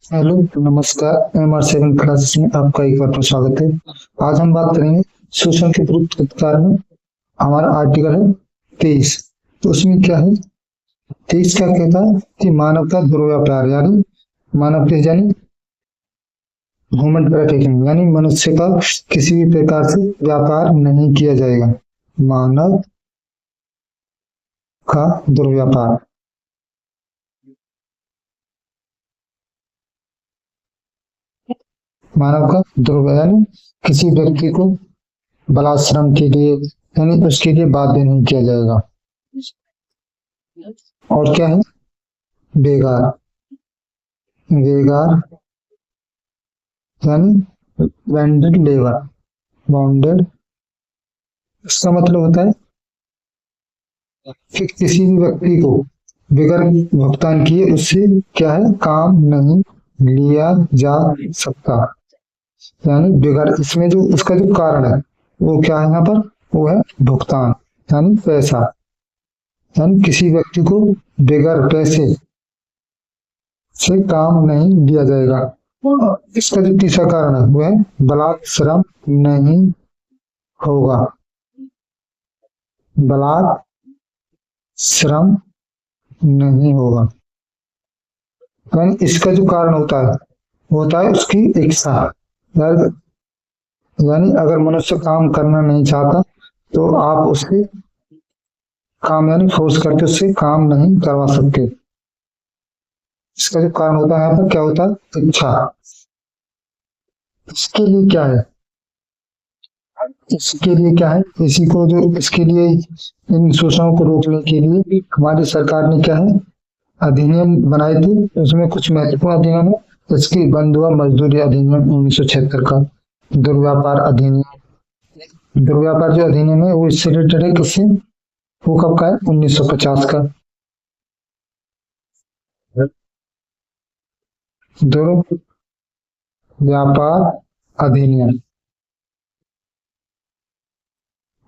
Hello, नमस्कार। MR7 classes में आपका एक बार फिर स्वागत है। आज हम बात करेंगे शोषण के विरुद्ध प्रतिकार में। हमारा आर्टिकल है 23। तो उसमें क्या है, 23 क्या कहता है कि मानव का दुर्व्यापार यानी मानव के यानी ह्यूमन ट्रैफिकिंग यानी मनुष्य का किसी भी प्रकार से व्यापार नहीं किया जाएगा। मानव का दुर्व्यापार, मानव का दुर्व्यापार यानी किसी व्यक्ति को बलात्श्रम के लिए यानी उसके लिए बाध्य नहीं किया जाएगा। और क्या है, बेगार, बेगार यानी बाउंडेड लेबर, बाउंडेड इसका मतलब होता है कि किसी भी व्यक्ति को बगैर भुगतान किए उससे क्या है, काम नहीं लिया जा सकता। यानी बगैर, इसमें जो उसका जो कारण है वो क्या है, यहाँ पर वो है भुगतान यानी पैसा, यानी किसी व्यक्ति को बगैर पैसे से काम नहीं दिया जाएगा। इसका जो तीसरा कारण है वो है बलात् श्रम नहीं होगा, बलात् श्रम नहीं होगा। यानी इसका जो कारण होता है वो होता है उसकी इच्छा। यानी अगर मनुष्य काम करना नहीं चाहता तो आप उससे काम यानी फोर्स करके उससे काम नहीं करवा सकते। इसका जो कारण होता है यहाँ पर क्या होता है, इच्छा। इसके लिए क्या है, इसके लिए क्या है, इसी को जो इसके लिए इन शोषणों को रोकने के लिए हमारी सरकार ने क्या है, अधिनियम बनाए थे। उसमें कुछ महत्वपूर्ण अधिनियम है। इसकी बंधुआ मजदूरी अधिनियम 1976 का, दुर्व्यापार अधिनियम, दुर्व्यापार जो अधिनियम है वो इससे रिलेटेड है। किससे, वो कब का है, 1950 का। दुर्व्यापार अधिनियम,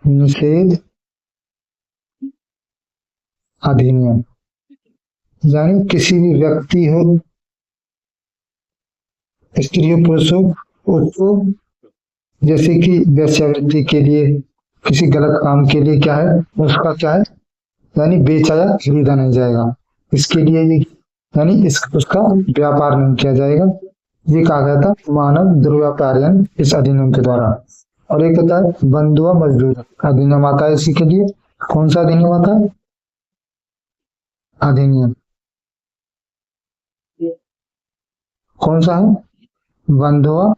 निषेध अधिनियम, यानी किसी भी व्यक्ति हो, स्त्री हो पुरुष हो, उसको जैसे कि वेश्यावृत्ति के लिए, किसी गलत काम के लिए क्या है, उसका क्या है, यानी बेचा या खरीदा नहीं जाएगा। इसके लिए ये यानी उसका व्यापार नहीं किया जाएगा। ये कहा गया था मानव दुर्व्यापार यानी इस अधिनियम के द्वारा। और एक होता है बंधुआ मजदूर अधिनियम आता है इसी के लिए। कौन सा अधिनियम आता है, अधिनियम कौन सा है, बंधुआ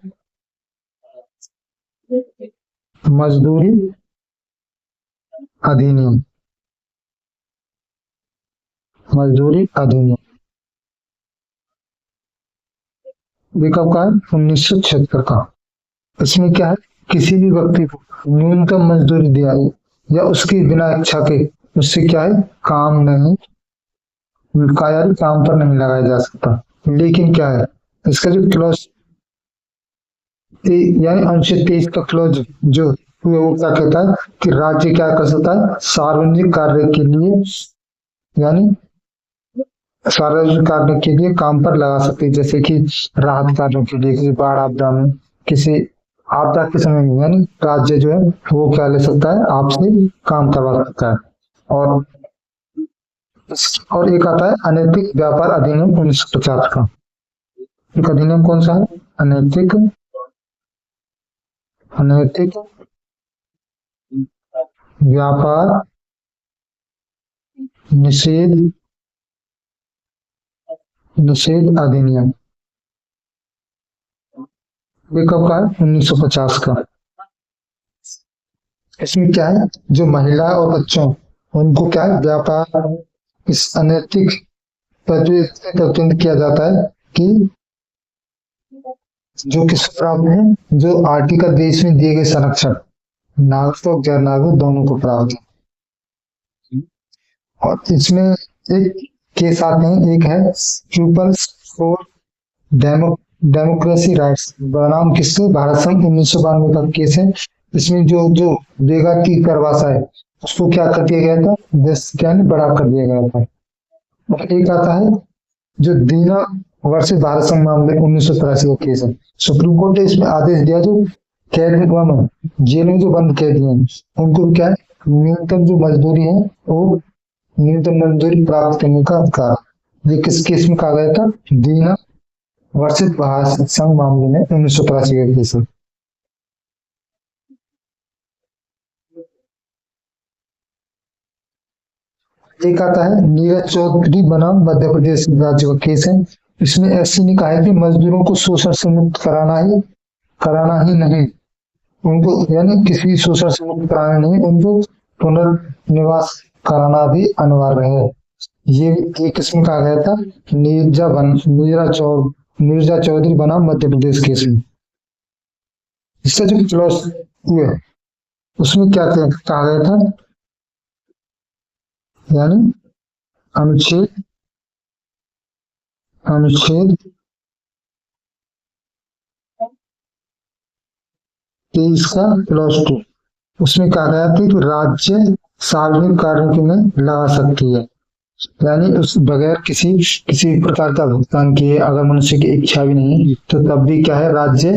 मजदूरी अधिनियम, मजदूरी अधिनियम। ये कब का है, 1976 का। इसमें क्या है, किसी भी व्यक्ति को न्यूनतम मजदूरी दिया या उसकी बिना इच्छा के उससे क्या है, काम नहीं यानी काम पर नहीं लगाया जा सकता। लेकिन क्या है, इसका जो क्लॉज यानी अनुच्छेद 23 का क्लॉज जो वो क्या कहता है कि राज्य क्या कर सकता है, सार्वजनिक कार्य के लिए यानी सार्वजनिक कार्य के लिए काम पर लगा सकते हैं। जैसे कि राहत कार्यों के लिए, किसी बाढ़ आपदा में, किसी आपदा के समय में, यानी राज्य जो है वो क्या ले सकता है, आपसे काम करवा सकता है। और एक आता है अनैतिक व्यापार अधिनियम 1950 का। एक अधिनियम कौन सा है, अनैतिक, अनैतिक व्यापार निषेध, निषेध अधिनियम। ये कब का है, 1950 का। इसमें क्या है, जो महिला और बच्चों उनको क्या है, व्यापार इस अनैतिक पर जो प्रतिबंध किया जाता है कि जो किस प्राप्त है, जो आर्टिकल 20 में दिए गए संरक्षण नागरिक और गैर नागरिक दोनों को प्राप्त है। और इसमें एक केस आते हैं, एक है पीपल्स फॉर डेमोक्रेसी राइट्स, बनाम किससे, भारत संघ 1992 का केस है। इसमें जो जो बेगार की परिभाषा है उसको क्या कर दिया गया था, देश क्या बड़ा कर दिया गया था। और एक आता है जो दीना वर्सेस भारत संघ मामले 1983 का केस है। सुप्रीम कोर्ट ने इसमें आदेश दिया जो कैद में जेल में जो बंद कैदी हैं उनको क्या है, न्यूनतम जो मजदूरी है वो न्यूनतम मजदूरी प्राप्त करने का अधिकार। ये किस केस में कहा गया था? दीना वर्सेस भारत संघ मामले में 1983 का केस है। एक आता है नीरज चौधरी बनाम मध्य प्रदेश राज्य का केस है। इसमें एससी ने कहा है कि मजदूरों को शोषण से मुक्त कराना ही नहीं, उनको यानी किसी शोषण से मुक्त कराना नहीं, उनको पुनर्निवास कराना भी अनिवार्य है। ये किसमें कहा गया था? नीरजा चौधरी बनाम मध्य प्रदेश केस में। इसका जो क्लॉज है उसमें क्या कहा गया था? यानी अनुच्छेद अनुच्छेद 23 का क्लॉज 2, उसमें कहा गया था कि राज्य सार्वजनिक कार्यों में लगा सकती है, यानी उस बगैर किसी प्रकार का भुगतान किए अगर मनुष्य की इच्छा भी नहीं तो तब भी क्या है, राज्य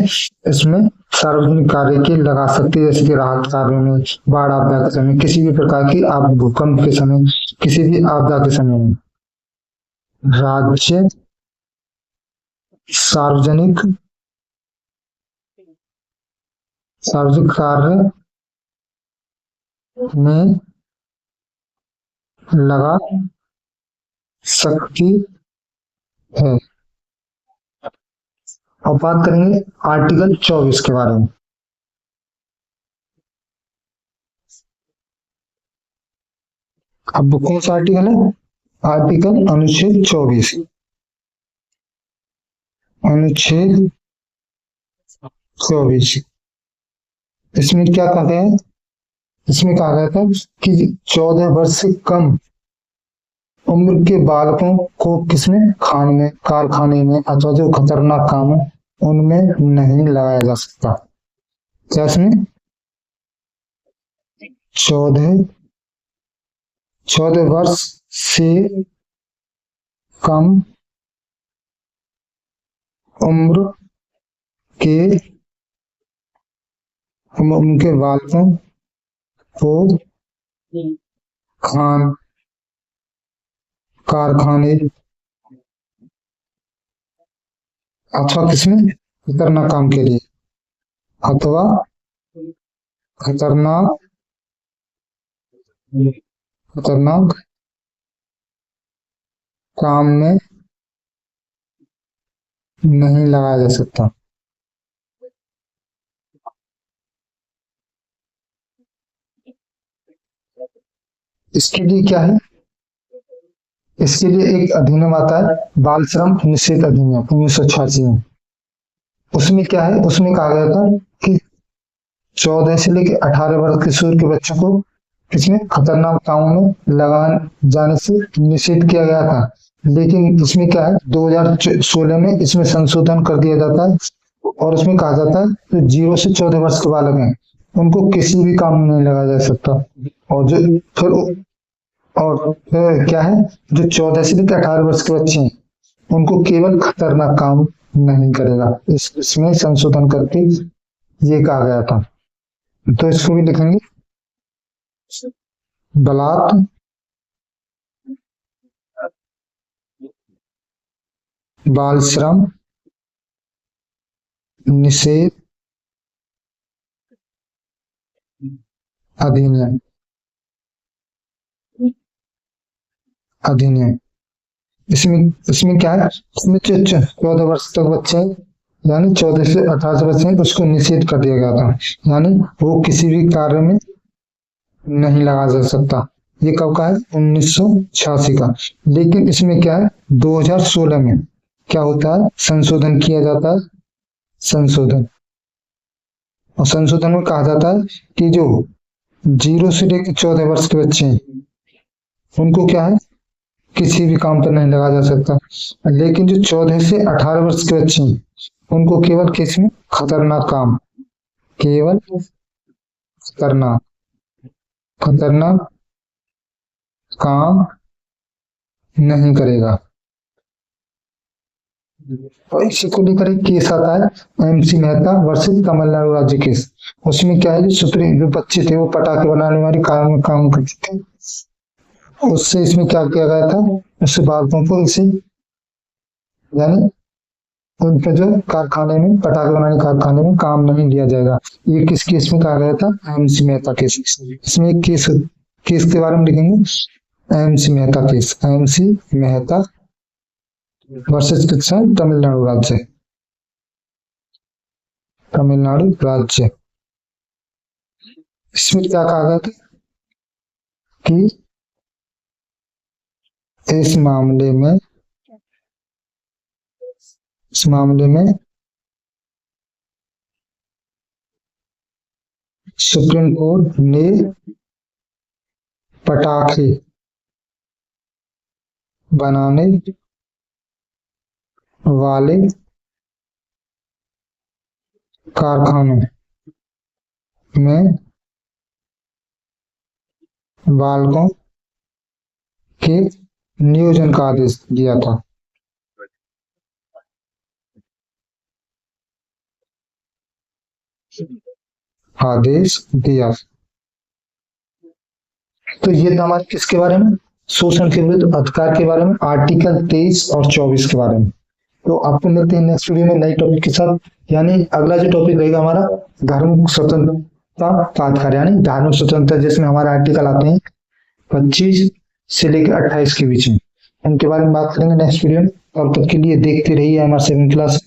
इसमें सार्वजनिक कार्य के लगा सकती है, जैसे कि राहत कार्यों में, बाढ़ आपदा के समय, किसी भी प्रकार की आप भूकंप के समय, किसी भी आपदा के समय में राज्य सार्वजनिक कार्य में लगा सकती है। अब बात करेंगे आर्टिकल 24 के बारे में। अब कौन सा आर्टिकल है? आर्टिकल अनुच्छेद 24। अनुच्छेद 24 इसमें क्या कहा गया है? इसमें कहा गया था कि 14 वर्ष से कम उम्र के बालकों को किसमें कारखाने में अथवा जो खतरनाक काम है उनमें नहीं लगाया जा सकता। क्या इसमें 14 वर्ष से कम उम्र के उनके बालकों को कारखाने अथवा किसमें खतरनाक काम के लिए अथवा खतरनाक काम में नहीं लगाया जा सकता। इसके लिए क्या है? इसके लिए एक अधिनियम आता है, बाल श्रम निषेध अधिनियम 1986 में। उसमें क्या है? उसमें कहा गया था कि 14 से लेकर 18 वर्ष किशोर के बच्चों को इसमें खतरनाक कामों में लगाए जाने से निषेध किया गया था। लेकिन इसमें क्या है, 2016 में इसमें संशोधन कर दिया जाता है और उसमें कहा जाता है कि 0 से 14 वर्ष के बालक हैं उनको किसी भी काम में नहीं लगाया जा सकता। और जो फिर क्या है, जो 14 से लेकर 18 वर्ष के बच्चे हैं उनको केवल खतरनाक काम नहीं करेगा। इसमें संशोधन करके ये कहा गया था। तो इसको भी लिखेंगे, बलात् बाल श्रम निषेध अधिनियम। इसमें क्या है, इसमें 14 वर्ष तक बच्चे यानी 14 से 18 बच्चे हैं उसको निषेध कर दिया गया था, यानी वो किसी भी कार्य में नहीं लगा जा सकता। ये कब का है? 1986 का। लेकिन इसमें क्या है, 2016 में क्या होता है, संशोधन किया जाता है। और संशोधन में कहा जाता है कि जो 0 से लेकर 14 वर्ष के बच्चे हैं उनको क्या है, किसी भी काम पर नहीं लगाया जा सकता। लेकिन जो 14 से 18 वर्ष के बच्चे हैं उनको केवल किसी खतरनाक काम नहीं करेगा। और इसी को लेकर एक केस आता है एमसी मेहता वर्सेस तमिलनाडु राज्य केस। उसमें क्या है, जो सुप्रीम जो बच्चे थे वो पटाखे बनाने वाली काम करते थे, उससे इसमें क्या किया गया था, उससे बालकों को इसे यानी उन पे जो कारखाने में पटाखे बनाने कारखाने में काम नहीं दिया जाएगा। ये किस केस में कहा गया था, एमसी मेहता केस। इसमें एक केस केस के बारे में लिखेंगे, MC Mehta case, MC Mehta versus किसका, तमिलनाडु राज्य, तमिलनाडु राज्य। इसमें क्या कहा गया था कि इस मामले में सुप्रीम कोर्ट ने पटाखे बनाने वाले कारखानों में बालकों के नियोजन का आदेश दिया था। आदेश दिया। तो ये था हमारे किसके बारे में, शोषण के विरुद्ध अधिकार के बारे में, आर्टिकल 23 और 24 के बारे में। तो आपको मिलते हैं नेक्स्ट वीडियो में नई टॉपिक के साथ। यानी अगला जो टॉपिक रहेगा हमारा धार्मिक स्वतंत्रता का अधिकार, यानी धार्मिक स्वतंत्रता, जिसमें हमारे आर्टिकल आते हैं 25 से लेकर 28 के बीच में। उनके बारे में बात करेंगे नेक्स्ट वीडियो में। और तब के लिए देखते रहिए हमारे 7 क्लास।